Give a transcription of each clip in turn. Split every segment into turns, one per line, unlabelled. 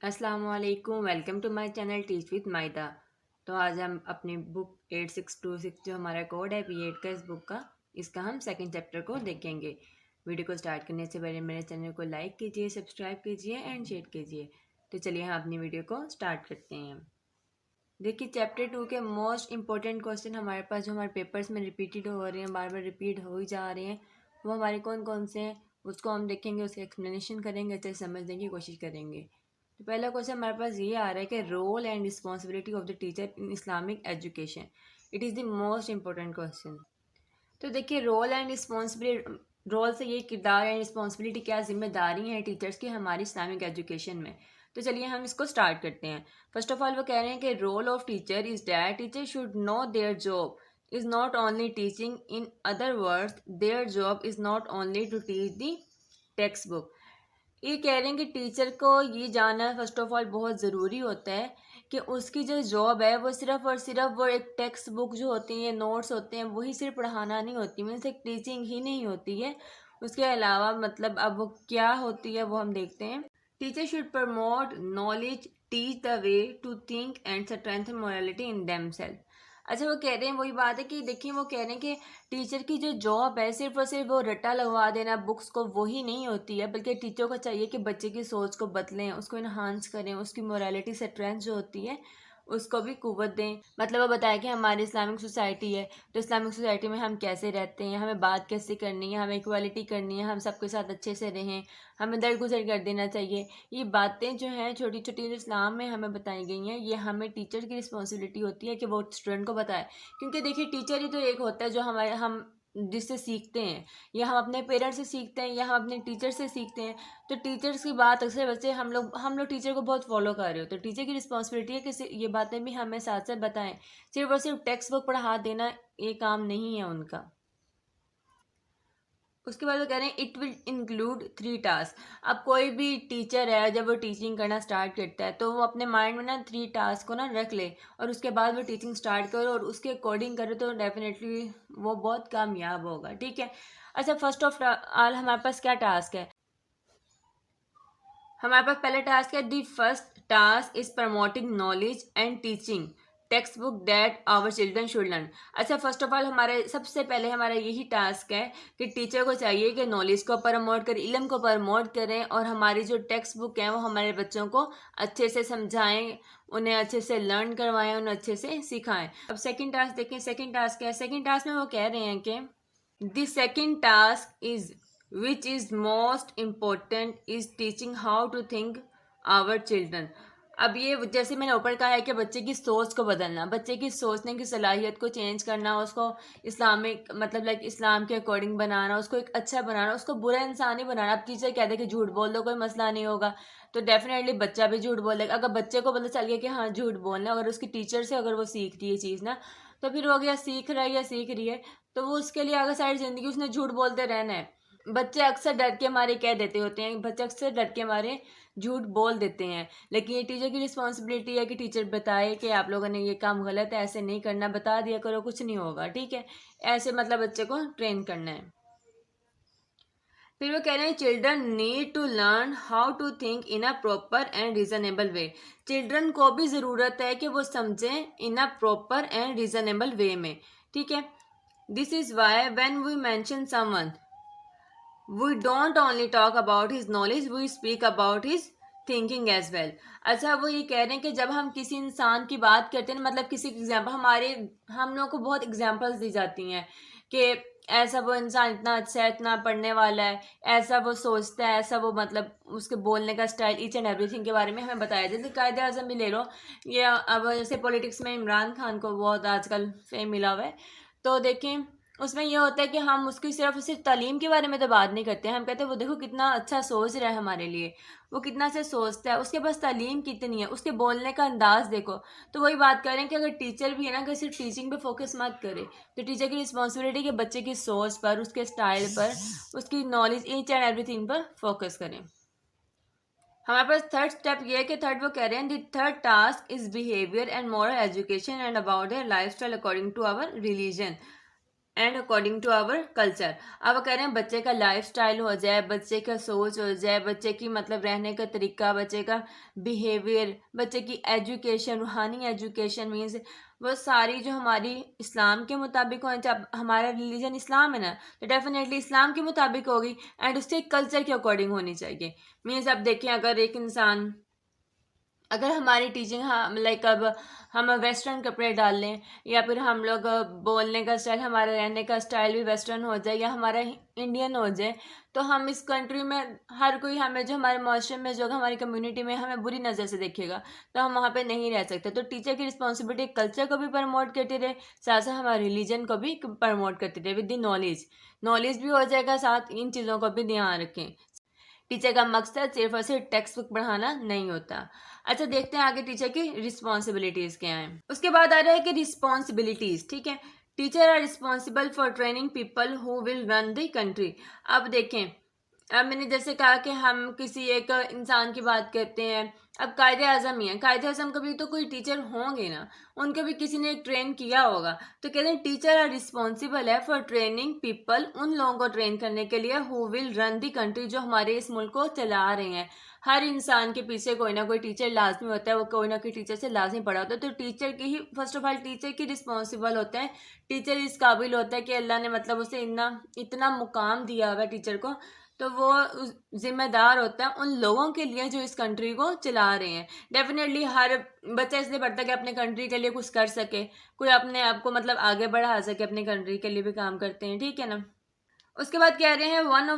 अस्सलाम वालेकुम, welcome to my channel teach with Maida. तो आज हम अपनी बुक 8626 जो हमारा कोड है P8 का, इस बुक का, इसका हम सेकंड चैप्टर को देखेंगे। वीडियो को स्टार्ट करने से पहले मेरे चैनल को लाइक कीजिए, सब्सक्राइब कीजिए एंड शेयर कीजिए। तो चलिए हम अपनी वीडियो को स्टार्ट करते हैं। देखिए, चैप्टर 2 के मोस्ट इंपॉर्टेंट क्वेश्चन हमारे पास जो हमारे पेपर्स में रिपीटेड हो रहे हैं, बार बार रिपीट हो ही जा रहे हैं, वो हमारे कौन कौन से हैं उसको हम देखेंगे, उसकी एक्सप्लेनेशन करेंगे, अच्छे से समझने की कोशिश करेंगे। तो पहला क्वेश्चन हमारे पास ये आ रहा है कि role and responsibility of the teacher in Islamic education. It is the most important question. तो देखिए, रोल एंड रिस्पॉन्सिबिलिटी, रोल से ये किरदार एंड रिस्पॉन्सिबिलिटी, क्या जिम्मेदारी हैं टीचर्स की हमारी इस्लामिक एजुकेशन में। तो चलिए हम इसको स्टार्ट करते हैं। फर्स्ट ऑफ ऑल वो कह रहे हैं कि role of teacher is that teacher should know their job is not only teaching, in other words their job is not only to teach the text book. ये कह रहे हैं कि टीचर को ये जानना फर्स्ट ऑफ ऑल बहुत ज़रूरी होता है कि उसकी जो जॉब है वो सिर्फ़ और सिर्फ वो एक टेक्स्ट बुक जो होती हैं, नोट्स होते हैं, वही सिर्फ पढ़ाना नहीं होती, मीन्स एक टीचिंग ही नहीं होती है। उसके अलावा मतलब अब वो क्या होती है वो हम देखते हैं। Teacher should promote knowledge, teach the way to think and strengthen morality in themselves. अच्छा, वो कह रहे हैं, वही बात है कि देखिए, वो कह रहे हैं कि टीचर की जो जॉब है सिर्फ और सिर्फ वो रट्टा लगवा देना बुक्स को, वही नहीं होती है, बल्कि टीचर को चाहिए कि बच्चे की सोच को बदलें, उसको इन्हांस करें, उसकी मोरालिटी स्ट्रेंथ जो होती है उसको भी कुव्वत दें। मतलब वो बताया कि हमारी इस्लामिक सोसाइटी है, तो इस्लामिक सोसाइटी में हम कैसे रहते हैं, हमें बात कैसे करनी है, हमें इक्वालिटी करनी है, हम सबके साथ अच्छे से रहें, हमें दरगुजर कर देना चाहिए। ये बातें जो हैं छोटी छोटी जो इस्लाम में हमें बताई गई हैं, ये हमें टीचर की रिस्पॉन्सिबिलिटी होती है कि वो स्टूडेंट को बताए। क्योंकि देखिए, टीचर ही तो एक होता है जो हमारे हम जिससे सीखते हैं, या हम अपने पेरेंट्स से सीखते हैं, या हम अपने टीचर से सीखते हैं। तो टीचर्स की बात अक्सर बच्चे हम लोग टीचर को बहुत फॉलो कर रहे हो, तो टीचर की रिस्पॉन्सिबिलिटी है कि ये बातें भी हमें साथ साथ बताएं। सिर्फ और सिर्फ टेक्स्ट बुक पढ़ा देना ये काम नहीं है उनका। उसके बाद वो कह रहे हैं इट विल इंक्लूड 3 टास्क। अब कोई भी टीचर है, जब वो टीचिंग करना स्टार्ट करता है तो वो अपने माइंड में ना 3 टास्क को ना रख ले, और उसके बाद वो टीचिंग स्टार्ट करे और उसके अकॉर्डिंग करे, तो डेफिनेटली वो बहुत कामयाब होगा। ठीक है। अच्छा, फर्स्ट ऑफ ऑल हमारे पास क्या टास्क है? हमारे पास पहला टास्क है, the first task is promoting knowledge and teaching text book that our children should learn. अच्छा, फर्स्ट ऑफ ऑल हमारे सबसे पहले हमारा यही टास्क है कि टीचर को चाहिए कि नॉलेज को प्रमोट करें, इल्म को प्रमोट करें, और हमारी जो टेक्स्ट बुक है वो हमारे बच्चों को अच्छे से समझाएं, उन्हें अच्छे से लर्न करवाएं, उन्हें अच्छे से सिखाएं। अब सेकंड टास्क देखें, सेकंड टास्क क्या है? सेकंड टास्क में वो कह रहे हैं कि the second task is, which is most important, is teaching how to think our children। अब ये जैसे मैंने ऊपर कहा है कि बच्चे की सोच को बदलना, बच्चे की सोचने की सलाहियत को चेंज करना, उसको इस्लामिक मतलब लाइक इस्लाम के अकॉर्डिंग बनाना, उसको एक अच्छा बनाना, उसको बुरा इंसान ही बनाना। अब टीचर कहते हैं कि झूठ बोल दो, कोई मसला नहीं होगा, तो डेफिनेटली बच्चा भी झूठ बोलेगा। अगर बच्चे को पता चल गया कि हाँ झूठ बोलना, अगर उसकी टीचर से अगर वो सीख रही है चीज़ ना, तो फिर वो गया सीख रहा है या सीख रही है, तो वो उसके लिए आगे सारी ज़िंदगी उसने झूठ बोलते रहना है। बच्चे अक्सर डर के मारे कह देते होते हैं, बच्चे अक्सर डर के मारे झूठ बोल देते हैं, लेकिन ये टीचर की रिस्पॉन्सिबिलिटी है कि टीचर बताए कि आप लोगों ने ये काम गलत है, ऐसे नहीं करना, बता दिया करो, कुछ नहीं होगा। ठीक है। ऐसे मतलब बच्चे को ट्रेन करना है। फिर वो कह रहे हैं children need to learn how to think in a proper and reasonable way. Children को भी ज़रूरत है कि वो समझें in a proper and reasonable way में। ठीक है। This is why when we mention someone, we don't only talk about his knowledge, we speak about his thinking as well. अच्छा, वो ये कह रहे हैं कि जब हम किसी इंसान की बात करते हैं, मतलब किसी एग्जाम्पल, हम लोगों को बहुत एग्जाम्पल्स दी जाती हैं कि ऐसा वो इंसान इतना अच्छा है, इतना पढ़ने वाला है, ऐसा वो सोचता है, ऐसा वो मतलब उसके बोलने का स्टाइल, ईच एंड एवरीथिंग के बारे में हमें बताया। जैसे कायदे आजम भी ले लो, ये अब जैसे पॉलिटिक्स में इमरान खान को बहुत आजकल फेम मिला हुआ है, तो देखें उसमें ये होता है कि हम उसकी सिर्फ तालीम के बारे में तो बात नहीं करते हैं, हम कहते हैं वो देखो कितना अच्छा सोच रहा है हमारे लिए, वो कितना अच्छा सोचता है, उसके पास तालीम कितनी है, उसके बोलने का अंदाज देखो। तो वही बात करें कि अगर टीचर भी है ना, कि सिर्फ टीचिंग पे फोकस मत करे, तो टीचर की रिस्पॉन्सिबिलिटी कि बच्चे की सोच पर, उसके स्टाइल पर, उसकी नॉलेज, ईच एंड एवरीथिंग पर फोकस करें। हमारे पास थर्ड स्टेप ये है कि थर्ड वो कह रहे हैं the third task is behaviour and moral education and about their life style according to our religion and according to our culture. अब वो कह रहे हैं बच्चे का लाइफ स्टाइल हो जाए, बच्चे का सोच हो जाए, बच्चे की मतलब रहने का तरीका, बच्चे का बिहेवियर, बच्चे की एजुकेशन, रूहानी एजुकेशन मीन्स वो सारी जो हमारी इस्लाम के मुताबिक हो, जब हमारा रिलीजन इस्लाम है ना, तो डेफिनेटली इस्लाम के मुताबिक होगी एंड उसके कल्चर के अकॉर्डिंग होनी चाहिए। मीन्स अब देखें, अगर एक इंसान, अगर हमारी टीचिंग हाँ लाइक अब हम वेस्टर्न कपड़े डाल लें, या फिर हम लोग बोलने का स्टाइल, हमारा रहने का स्टाइल भी वेस्टर्न हो जाए या हमारा इंडियन हो जाए, तो हम इस कंट्री में हर कोई हमें, जो हमारे माशरे में, जो हमारी कम्युनिटी में हमें बुरी नज़र से देखेगा, तो हम वहाँ पे नहीं रह सकते। तो टीचर की रिस्पॉन्सिबिलिटी कल्चर को भी प्रमोट करती रहे, साथ साथ हमारे रिलीजन को भी प्रमोट करती रहे विद द नॉलेज। नॉलेज भी हो जाएगा, साथ इन चीज़ों को भी ध्यान रखें। टीचर का मकसद सिर्फ और सिर्फ टेक्स्ट बुक पढ़ाना नहीं होता। अच्छा, देखते हैं आगे टीचर की रिस्पॉन्सिबिलिटीज क्या हैं। उसके बाद आ रहा है कि रिस्पॉन्सिबिलिटीज, ठीक है। Teacher are responsible for training people who will run the country. अब देखें, अब मैंने जैसे कहा कि हम किसी एक इंसान की बात करते हैं, अब कायदे आज़म ही है, कायदे आज़म का भी तो कोई टीचर होंगे ना, उनको भी किसी ने ट्रेन किया होगा। तो कहते हैं टीचर आर रिस्पॉन्सिबल है फॉर ट्रेनिंग पीपल, उन लोगों को ट्रेन करने के लिए who will run the country, जो हमारे इस मुल्क को चला रहे हैं। हर इंसान के पीछे कोई ना कोई टीचर लाजमी होता है, वो कोई ना कोई टीचर से लाजमी पढ़ा होता है। तो टीचर की ही फर्स्ट ऑफ ऑल टीचर की रिस्पॉन्सिबल होता है। टीचर इस काबिल होता है कि अल्लाह ने मतलब उसे इतना इतना मुकाम दिया हुआ है टीचर को, तो वो जिम्मेदार होता है उन लोगों के लिए जो इस कंट्री को चला रहे हैं। डेफिनेटली हर बच्चा इसलिए पढ़ता है कि अपने कंट्री के लिए कुछ कर सके, कोई अपने आप को मतलब आगे बढ़ा सके, अपने कंट्री के लिए भी काम करते हैं, ठीक है ना। उसके बाद कह रहे हैं one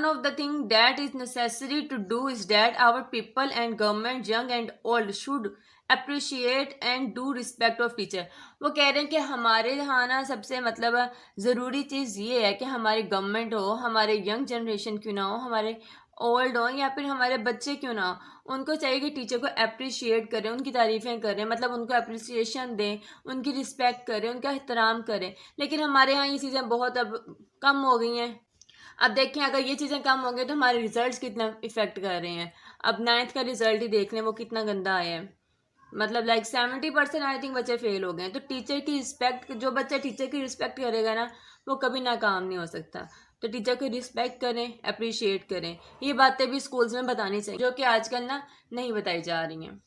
of the thing that is necessary to do is that our people and government, young and old, should appreciate and do respect of teacher। वो कह रहे हैं कि हमारे यहाँ ना सबसे मतलब ज़रूरी चीज़ ये है कि हमारी गवर्नमेंट हो, हमारे यंग जनरेशन क्यों ना हो, हमारे ओल्ड हो, या फिर हमारे बच्चे क्यों ना हो, उनको चाहिए कि टीचर को अप्रिशिएट करें, उनकी तारीफ़ें करें, मतलब उनको अप्रिसिएशन दें, उनकी रिस्पेक्ट करें, उनका एहतराम करें। लेकिन हमारे यहाँ ये चीज़ें बहुत अब कम हो गई हैं। अब देखें, अगर ये चीज़ें कम हो गई तो हमारे रिजल्ट्स कितना इफेक्ट कर रहे हैं। अब 9th का रिजल्ट ही देख लें, वो कितना गंदा आया है, मतलब लाइक 70% आई थिंक बच्चे फेल हो गए हैं। तो टीचर की रिस्पेक्ट, जो बच्चा टीचर की रिस्पेक्ट करेगा ना, वो कभी नाकाम नहीं हो सकता। तो टीचर को रिस्पेक्ट करें, अप्रिशिएट करें, ये बातें भी स्कूल्स में बतानी चाहिए, जो कि आजकल ना नहीं बताई जा रही हैं।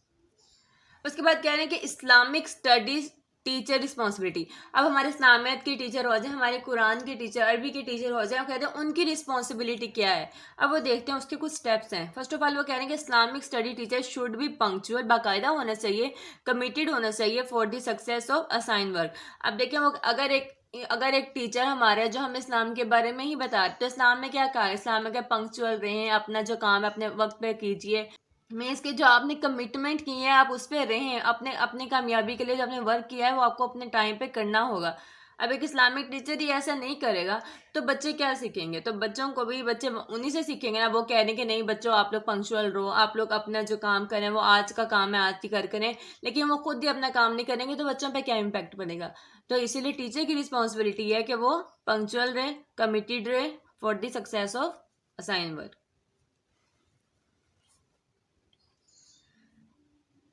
उसके बाद कह रहे हैं कि इस्लामिक स्टडीज़ टीचर रिस्पॉन्सिबिलिटी। अब हमारे इस्लामियत के टीचर हो जाए, हमारे कुरान के टीचर, अरबी के टीचर हो जाए, वो कहते हैं उनकी रिस्पॉन्सिबिलिटी क्या है। अब वो देखते हैं, उसके कुछ स्टेप्स हैं। फर्स्ट ऑफ ऑल वो कह रहे हैं कि Islamic study teacher should be punctual, बाकायदा होना चाहिए, कमिटेड होना चाहिए for the success of assign work. अब देखें, वो अगर एक टीचर हमारा है जो हमें इस्लाम के बारे में ही बता, तो इस्लाम में क्या कहा है, इस्लाम में क्या पंक्चुअल रहें, अपना जो काम है अपने वक्त पे कीजिए, मीन्स कि जो आपने कमिटमेंट की है आप उस पर रहें, अपने अपनी कामयाबी के लिए जो आपने वर्क किया है वो आपको अपने टाइम पे करना होगा। अब एक इस्लामिक टीचर ही ऐसा नहीं करेगा तो बच्चे क्या सीखेंगे। तो बच्चों को भी, बच्चे उन्हीं से सीखेंगे ना। वो कह रहे हैं कि नहीं बच्चों, आप लोग पंक्चुअल रहो, आप लोग अपना जो काम करें वो आज का काम है आज ही कर करें, लेकिन वो खुद ही अपना काम नहीं करेंगे तो बच्चों पे क्या इम्पैक्ट पड़ेगा। तो इसीलिए टीचर की रिस्पॉन्सिबिलिटी है कि वो पंक्चुअल रहे, कमिटेड रहे for the success of assign work.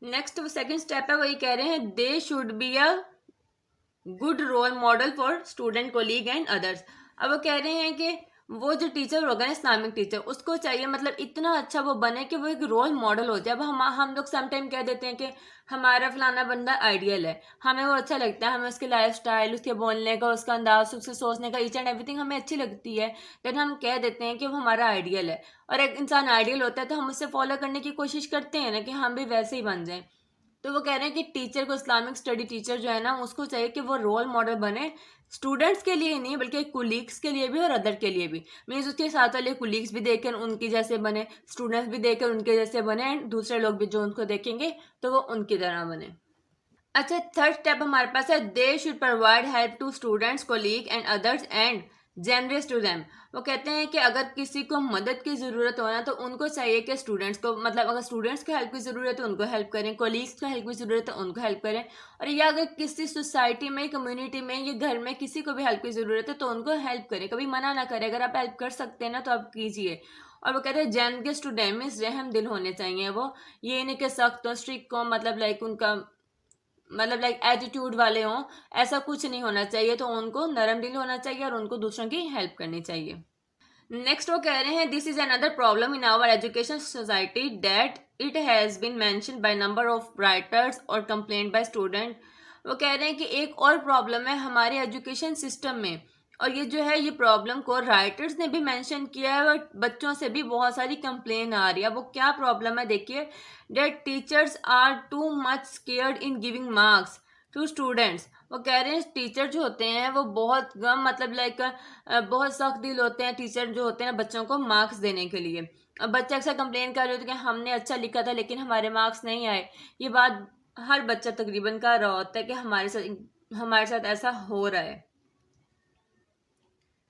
Next second step है, वही कह रहे हैं they should be a good role model for student, colleague and others. अब वो कह रहे हैं कि वो जो टीचर होगा ना, इस्लामिक टीचर, उसको चाहिए मतलब इतना अच्छा वो बने कि वो एक रोल मॉडल हो जाए। अब हम लोग समटाइम कह देते हैं कि हमारा फलाना बंदा आइडियल है, हमें वो अच्छा लगता है, हमें उसके लाइफ स्टाइल, उसके बोलने का, उसका अंदाज, उसके सोचने का, ईच एंड एवरीथिंग हमें अच्छी लगती है। देन हम कह देते हैं कि वो हमारा आइडियल है। और एक इंसान आइडियल होता है तो हम उससे फॉलो करने की कोशिश करते हैं ना, कि हम भी वैसे ही बन जाएं। तो वो कह रहे हैं कि टीचर को, इस्लामिक स्टडी टीचर जो है ना, उसको चाहिए कि वो रोल मॉडल बने, स्टूडेंट्स के लिए नहीं बल्कि कुलीग्स के लिए भी और अदर के लिए भी। मीन्स उसके साथ वाले कुलीग्स भी देखकर उनकी जैसे बने, स्टूडेंट्स भी देखकर उनके जैसे बने, एंड दूसरे लोग भी जो उनको देखेंगे तो वो उनकी तरह बने। अच्छा, थर्ड स्टेप हमारे पास है they should provide help to students, colleague and others and generous to them. वो कहते हैं कि अगर किसी को मदद की ज़रूरत हो ना, तो उनको चाहिए कि स्टूडेंट्स को, मतलब अगर स्टूडेंट्स को हेल्प की ज़रूरत है उनको हेल्प करें, कोलीग्स को हेल्प की ज़रूरत है उनको हेल्प करें, और या अगर किसी सोसाइटी में, कम्युनिटी में या घर में किसी को भी हेल्प की ज़रूरत है तो उनको हेल्प करें, कभी मना ना करें। अगर आप हेल्प कर सकते हैं ना तो आप कीजिए। और वो कहते हैं जेनरस टू देम मीन्स रहम दिल होने चाहिए। वो ये नहीं कि सख्त हो, स्ट्रिक्ट हो, मतलब लाइक उनका मतलब लाइक एटीट्यूड वाले हों, ऐसा कुछ नहीं होना चाहिए। तो उनको नरम दिल होना चाहिए और उनको दूसरों की हेल्प करनी चाहिए। नेक्स्ट वो कह रहे हैं this is another problem in our education society that it has been mentioned by number of writers और कंप्लेंट बाय स्टूडेंट। वो कह रहे हैं कि एक और प्रॉब्लम है हमारे एजुकेशन सिस्टम में, और ये जो है ये प्रॉब्लम को राइटर्स ने भी मेंशन किया है और बच्चों से भी बहुत सारी कंप्लेन आ रही है। वो क्या प्रॉब्लम है देखिए, that teachers are too much scared in giving marks to students. वो कह रहे हैं टीचर जो होते हैं वो बहुत गम मतलब लाइक बहुत सख्त दिल होते हैं टीचर जो होते हैं बच्चों को मार्क्स देने के लिए। अब बच्चे अक्सर कंप्लेन कर रहे होते हैं कि हमने अच्छा लिखा था लेकिन हमारे मार्क्स नहीं आए। ये बात हर बच्चा तकरीबन कर रहा होता है कि हमारे साथ ऐसा हो रहा है।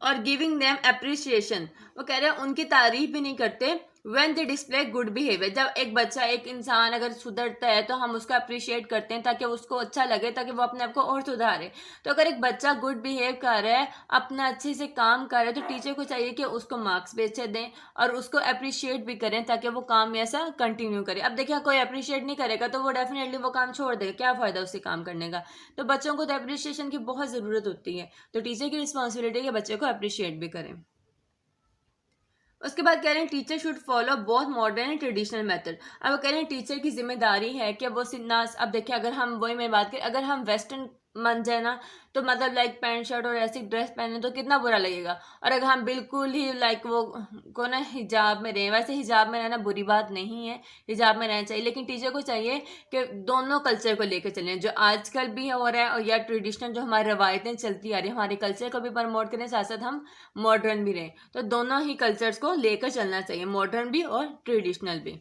और गिविंग देम अप्रिसिएशन, वो कह रहे हैं उनकी तारीफ भी नहीं करते। When they display good behaviour, जब एक बच्चा एक इंसान अगर सुधरता है तो हम उसको अप्रिशिएट करते हैं ताकि उसको अच्छा लगे, ताकि वो अपने आप को और सुधारे। तो अगर एक बच्चा गुड बिहेव कर रहा है, अपना अच्छे से काम कर रहा है, तो टीचर को चाहिए कि उसको मार्क्स भी अच्छे दें और उसको अप्रिशिएट भी करें ताकि वो काम ऐसा कंटिन्यू करे। अब देखिए कोई अप्रिशिएट नहीं करेगा तो वो डेफिनेटली वो काम छोड़ देगा, क्या फ़ायदा उससे काम करने का। तो बच्चों को तो अप्रिशिएशन की बहुत ज़रूरत होती है, तो टीचर की रिस्पॉन्सिबिलिटी है कि बच्चे को अप्रिशिएट भी करें। उसके बाद कह रहे हैं teacher should follow both modern and traditional method. अब वो कह रहे हैं टीचर की जिम्मेदारी है कि वो ना, अब देखिए अगर हम वही मैं बात करें, अगर हम वेस्टर्न मन जाए ना तो मतलब लाइक पैंट शर्ट और ऐसी ड्रेस पहने तो कितना बुरा लगेगा। और अगर हम बिल्कुल ही लाइक वो को ना हिजाब में रहें, वैसे हिजाब में रहना बुरी बात नहीं है, हिजाब में रहना चाहिए, लेकिन टीचर को चाहिए कि दोनों कल्चर को लेकर चलें, जो आजकल भी हो रहा है और या ट्रेडिशनल जो हमारी रवायतें चलती आ रही है, हमारे कल्चर को भी प्रमोट करें, साथ साथ हम मॉडर्न भी रहें। तो दोनों ही कल्चर्स को लेकर चलना चाहिए, मॉडर्न भी और ट्रेडिशनल भी।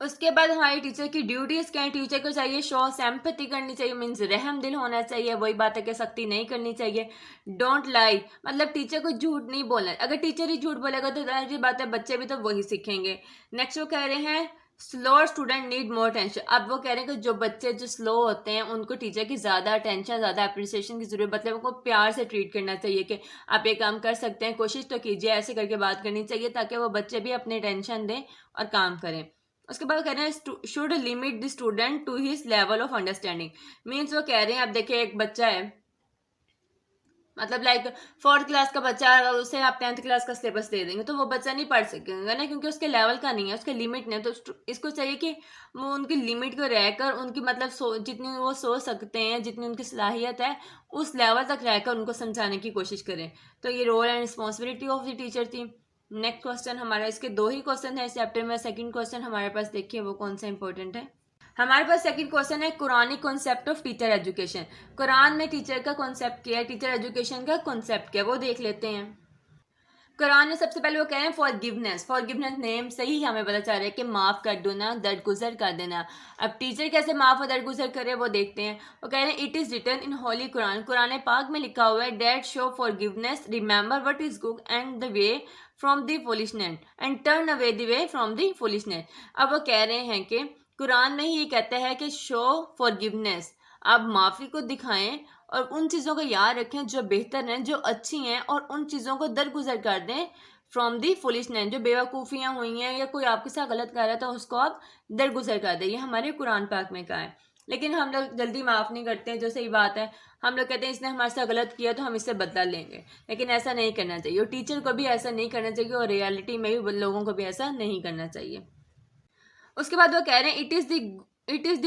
उसके बाद हमारी टीचर की ड्यूटीज क्या है, टीचर को चाहिए शो सिंपैथी करनी चाहिए, मीन्स रहम दिल होना चाहिए, वही बात है कि सख्ती नहीं करनी चाहिए। डोंट लाई, मतलब टीचर को झूठ नहीं बोलना है। अगर टीचर ही झूठ बोलेगा तो जाहिर बात है बच्चे भी तो वही सीखेंगे। नेक्स्ट वो कह रहे हैं slow student need more attention. अब वो कह रहे हैं कि जो बच्चे जो स्लो होते हैं उनको टीचर की ज़्यादा अटेंशन, ज़्यादा अप्रिसिएशन की जरूरत, मतलब उनको प्यार से ट्रीट करना चाहिए कि आप ये काम कर सकते हैं, कोशिश तो कीजिए, ऐसे करके बात करनी चाहिए ताकि वो बच्चे भी अपनी अटेंशन दें और काम करें। उसके बाद कह रहे हैं should limit the student to his level of understanding. Means वो कह रहे हैं अब देखिए एक बच्चा है, मतलब लाइक फोर्थ क्लास का बच्चा है, अगर उसे आप 10th क्लास का सिलेबस दे देंगे तो वो बच्चा नहीं पढ़ सकेगा ना, क्योंकि उसके लेवल का नहीं है, उसके लिमिट नहीं है। तो इसको चाहिए कि वो उनकी लिमिट को रहकर उनकी मतलब जितनी वो सोच सकते हैं, जितनी उनकी सलाहियत है उस लेवल तक रहकर उनको समझाने की कोशिश करें। तो ये role and responsibility of the teacher थी। नेक्स्ट क्वेश्चन हमारा, इसके 2 ही क्वेश्चन है इस चैप्टर में। सेकंड क्वेश्चन हमारे पास देखिए वो कौन सा इंपॉर्टेंट है। हमारे पास सेकंड क्वेश्चन है Quranic concept of teacher education. Quran में टीचर का कॉन्सेप्ट क्या है, टीचर एजुकेशन का कॉन्सेप्ट क्या है, वो देख लेते हैं। कुरान में सबसे पहले वो कह रहे हैं फॉरगिवनेस। फॉरगिवनेस नेम से ही हमें पता चल रहा है कि माफ़ कर देना, दरगुजर कर देना। अब टीचर कैसे माफ़ और दरगुजर करे वो देखते हैं। वो कह रहे हैं it is written in holy Quran, Quran पाक में लिखा हुआ है that show forgiveness, remember what is good and the way from the foolishness and turn away the way from the foolishness. अब वो कह रहे हैं कि कुरान में ही ये कहता है कि शो फॉरगिवनेस, आप माफ़ी को दिखाएं और उन चीज़ों को याद रखें जो बेहतर हैं, जो अच्छी हैं, और उन चीज़ों को दरगुजर कर दें फ्रॉम दी फुलिशनेस, जो बेवकूफ़ियाँ हुई हैं या कोई आपके साथ गलत कर रहा है तो उसको आप दरगुजर कर दें। ये हमारे कुरान पाक में कहा है। लेकिन हम लोग जल्दी माफ़ नहीं करते हैं, जो सही बात है। हम लोग कहते हैं इसने हमारे साथ गलत किया तो हम इससे बदला लेंगे, लेकिन ऐसा नहीं करना चाहिए। और टीचर को भी ऐसा नहीं करना चाहिए और रियलिटी में भी लोगों को भी ऐसा नहीं करना चाहिए। उसके बाद वो कह रहे हैं it is the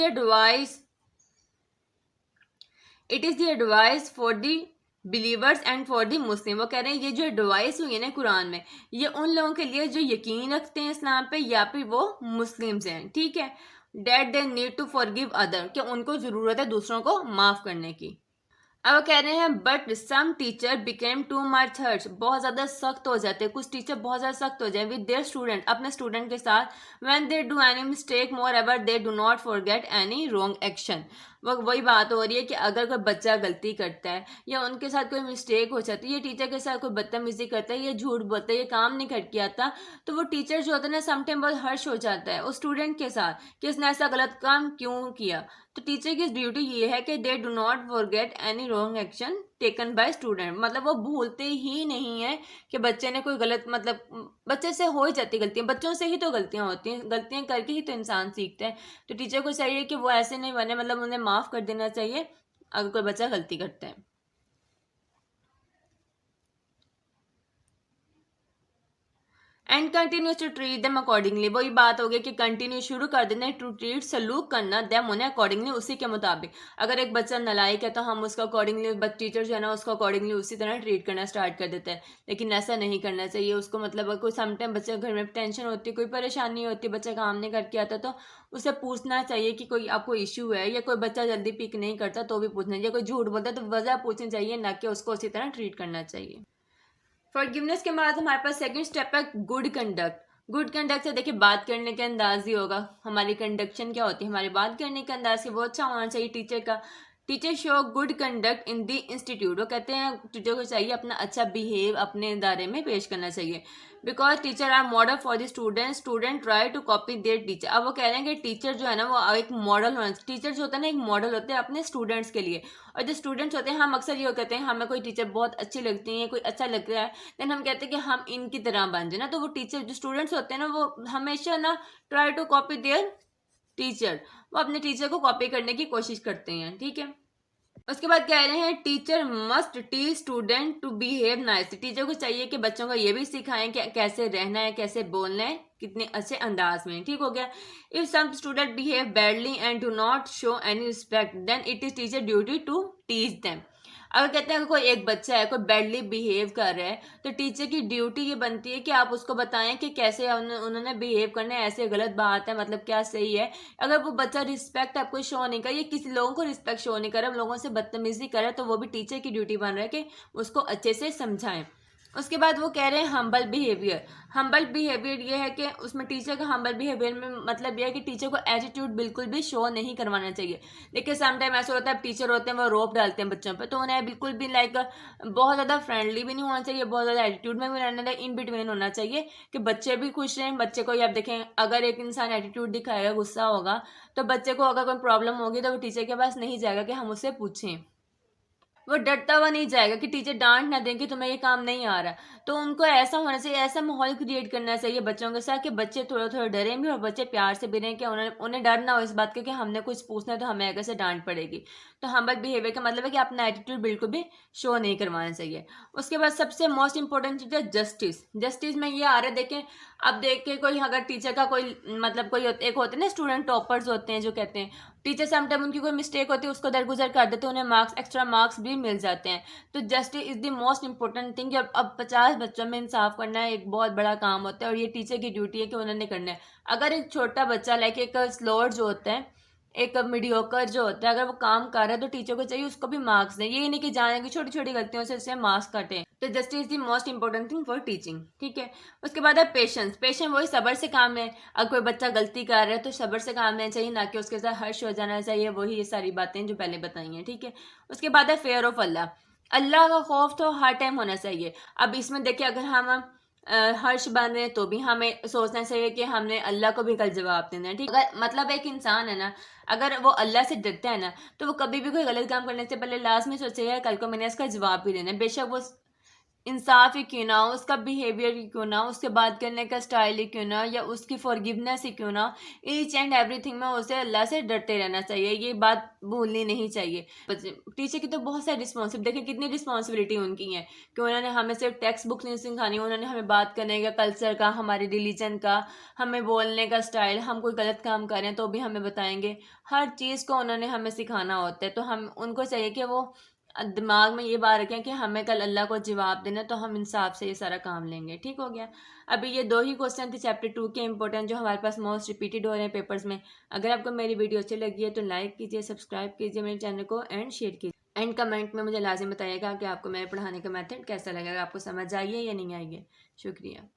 advice for the believers and for the Muslim. वो कह रहे हैं ये जो एडवाइस हुई है ना कुरान में, ये उन लोगों के लिए जो यकीन रखते हैं इस्लाम पे या फिर वो मुस्लिम्स हैं, ठीक है। That they need to forgive other, कि उनको ज़रूरत है दूसरों को माफ़ करने की। अब वो कह रहे हैं but some teacher became too much harsh, बहुत ज़्यादा सख्त हो जाते हैं, कुछ टीचर बहुत ज़्यादा सख्त हो जाए विद देयर स्टूडेंट, अपने स्टूडेंट के साथ। When they do any mistake more ever they do not forget any wrong action. वो वही बात हो रही है कि अगर कोई बच्चा गलती करता है या उनके साथ कोई मिस्टेक हो जाती है या टीचर के साथ कोई बदतमीजी करता है या झूठ बोलता है या काम नहीं करके आता, तो वो टीचर जो होता है ना समटाइम बहुत हर्ष हो जाता है उस स्टूडेंट के साथ कि उसने ऐसा गलत काम क्यों किया। तो टीचर की ड्यूटी ये है कि they do not forget any wrong action taken by student, मतलब वो भूलते ही नहीं है कि बच्चे ने कोई गलत, मतलब बच्चे से हो ही जाती गलतियां, बच्चों से ही तो गलतियां होती हैं, गलतियां करके ही तो इंसान सीखता है। तो टीचर को चाहिए कि वो ऐसे नहीं बने, मतलब उन्हें माफ़ कर देना चाहिए अगर कोई बच्चा गलती करता है। And continues to treat them accordingly, वही बात हो गई कि कंटिन्यू शुरू कर देना टू ट्रीट, सलूक करना देम उन्हें अकॉर्डिंगली, उसी के मुताबिक। अगर एक बच्चा नालायक है तो हम उसको अकॉर्डिंगली, टीचर जो है ना उसको अकॉर्डिंगली उसी तरह ट्रीट करना स्टार्ट कर देते हैं। लेकिन ऐसा नहीं करना चाहिए उसको, मतलब कोई समटाइम बच्चे घर में टेंशन होती है, कोई परेशानी होती है, बच्चा काम नहीं करके आता, तो उसे पूछना चाहिए कि कोई आपको इश्यू है, या कोई बच्चा जल्दी पिक नहीं करता तो भी पूछना चाहिए, कोई झूठ बोलता है तो वजह पूछनी चाहिए, ना कि उसको उसी तरह ट्रीट करना चाहिए। फॉरगिवनेस के बाद हमारे पास सेकंड स्टेप है गुड कंडक्ट। गुड कंडक्ट से देखिए बात करने का अंदाज ही होगा, हमारी कंडक्शन क्या होती है, हमारी बात करने का अंदाज ही वो अच्छा होना चाहिए टीचर का। Teacher show good conduct in the institute, वो कहते हैं टीचर को चाहिए अपना अच्छा बिहेव अपने इदारे में पेश करना चाहिए। Because teacher are model for the student, student try to copy their teacher. अब वो कह रहे हैं कि टीचर जो है ना वो एक मॉडल होना, टीचर जो होता है ना एक मॉडल होते हैं अपने स्टूडेंट्स के लिए। और जो स्टूडेंट्स होते हैं, हम अक्सर ये कहते हैं हमें कोई टीचर बहुत अच्छी लगती है, कोई अच्छा लग रहा है, देन हम कहते हैं कि हम इनकी तरह बन जाए ना। तो वो टीचर जो स्टूडेंट्स होते हैं ना वो हमेशा ना try to copy their teacher, वो अपने टीचर को कॉपी करने की कोशिश करते हैं, ठीक है। उसके बाद कह रहे हैं teacher must teach student to behave nice. Teacher को चाहिए कि बच्चों को ये भी सिखाएं कि कैसे रहना है, कैसे बोलना है, कितने अच्छे अंदाज में, ठीक हो गया। If some student behave badly and do not show any respect then it is teacher duty to teach them. अगर कहते हैं कि कोई एक बच्चा है कोई बैडली बिहेव कर रहा है, तो टीचर की ड्यूटी ये बनती है कि आप उसको बताएं कि कैसे उन्होंने बिहेव करना है, ऐसे गलत बात है, मतलब क्या सही है। अगर वो बच्चा रिस्पेक्ट आपको शो नहीं करे या किसी लोगों को रिस्पेक्ट शो नहीं करे, लोगों से बदतमीजी करे, तो वो भी टीचर की ड्यूटी बन रहा है कि उसको अच्छे से समझाएं। उसके बाद वो कह रहे हैं हम्बल बिहेवियर। हम्बल बिहेवियर ये है कि उसमें टीचर का हम्बल बिहेवियर में मतलब ये है कि टीचर को एटीट्यूड बिल्कुल भी शो नहीं करवाना चाहिए। देखिए समटाइम ऐसा होता है टीचर होते हैं वो रोप डालते हैं बच्चों पे, तो उन्हें बिल्कुल भी लाइक बहुत ज़्यादा फ्रेंडली भी नहीं होना चाहिए, बहुत ज़्यादा एटीट्यूड में भी रहना चाहिए, इन बिटवीन होना चाहिए कि बच्चे भी खुश रहें। बच्चे को आप देखें अगर एक इंसान एटीट्यूड दिखाएगा, गुस्सा होगा, तो बच्चे को अगर कोई प्रॉब्लम होगी तो वो टीचर के पास नहीं जाएगा कि हम उससे पूछें, वो डरता हुआ नहीं जाएगा कि टीचर डांट ना दें कि तुम्हें ये काम नहीं आ रहा। तो उनको ऐसा होना चाहिए, ऐसा माहौल क्रिएट करना चाहिए बच्चों के साथ कि बच्चे थोड़ा थोड़ा डरें भी और बच्चे प्यार से भी रहें, कि उन्हें उन्हें डर ना हो इस बात का कि हमने कुछ पूछना है तो हमें आगे से डांट पड़ेगी। तो हम्बल बिहेवियर का मतलब है कि अपना एटीट्यूड बिल्कुल भी शो नहीं करवाना चाहिए। उसके बाद सबसे मोस्ट इंपॉर्टेंट चीज़ है जस्टिस। जस्टिस में ये आ रहा है, देखें अब देखें कोई अगर टीचर का कोई मतलब कोई एक होते हैं ना स्टूडेंट टॉपर्स होते हैं जो कहते हैं टीचर समटाइम उनकी कोई मिस्टेक होती है उसको दरगुजर कर देते हैं, उन्हें मार्क्स एक्स्ट्रा मार्क्स भी मिल जाते हैं। तो justice is the most important thing. अब 50 बच्चों में इंसाफ करना है एक बहुत बड़ा काम होता है और ये टीचर की ड्यूटी है कि उन्होंने करना है। अगर एक छोटा बच्चा लाइक एक स्लोअर जो होता है, एक मीडियोकर जो होता है, अगर वो काम कर रहा है तो टीचर को चाहिए उसको भी मार्क्स दें, ये नहीं कि जाने की छोटी छोटी गलतियों से उससे मार्क्स काटें। तो justice is the most important thing for teaching, ठीक है। उसके बाद है पेशेंस। पेशेंस वही सब्र से काम है। अगर कोई बच्चा गलती कर रहा है तो सब्र से काम लेना चाहिए, ना कि उसके साथ हर्ष हो जाना चाहिए। वही ये सारी बातें जो पहले बताई हैं, ठीक है। उसके बाद है फेयर ऑफ अल्लाह। अल्लाह का खौफ तो हर टाइम होना चाहिए। अब इसमें देखिए अगर हम हर्ष बन रहे हैं तो भी हमें सोचना चाहिए कि हमने अल्लाह को भी कल जवाब देना है, ठीक। अगर मतलब एक इंसान है ना, अगर वो अल्लाह से डरता है ना, तो वो कभी भी कोई गलत काम करने से पहले लाजमी सोचेगा कल को मैंने इसका जवाब भी देना है, बेशक वो इंसाफ ही क्यों ना हो, उसका बिहेवियर ही क्यों ना हो, उसके बात करने का स्टाइल ही क्यों ना, या उसकी फॉरगिवनेस ही क्यों ना, ईच एंड एवरीथिंग में उसे अल्लाह से डरते रहना चाहिए, ये बात भूलनी नहीं चाहिए। टीचर की तो बहुत सारी रिस्पॉन्सिबिलिटी, देखिए कितनी रिस्पॉन्सिबिलिटी उनकी है कि उन्होंने हमें सिर्फ टेक्स्ट बुक नहीं सिखानी, उन्होंने हमें बात करने का, कल्चर का, हमारे रिलीजन का, हमें बोलने का स्टाइल, हम कोई गलत काम कर रहे हैं तो भी हमें बताएंगे, हर चीज़ को उन्होंने हमें सिखाना होता है। तो हम उनको चाहिए कि वो दिमाग में ये बात रखें कि हमें कल अल्लाह को जवाब देना, तो हम इंसाफ से ये सारा काम लेंगे, ठीक हो गया। अभी ये 2 ही क्वेश्चन थे चैप्टर 2 के इंपॉर्टेंट जो हमारे पास मोस्ट रिपीटेड हो रहे हैं पेपर्स में। अगर आपको मेरी वीडियो अच्छी लगी है तो लाइक कीजिए, सब्सक्राइब कीजिए मेरे चैनल को एंड शेयर कीजिए। एंड कमेंट में मुझे लाजिम बताइएगा कि आपको मेरे पढ़ाने का मेथड कैसा लगेगा, आपको समझ आई है या नहीं आई है। शुक्रिया।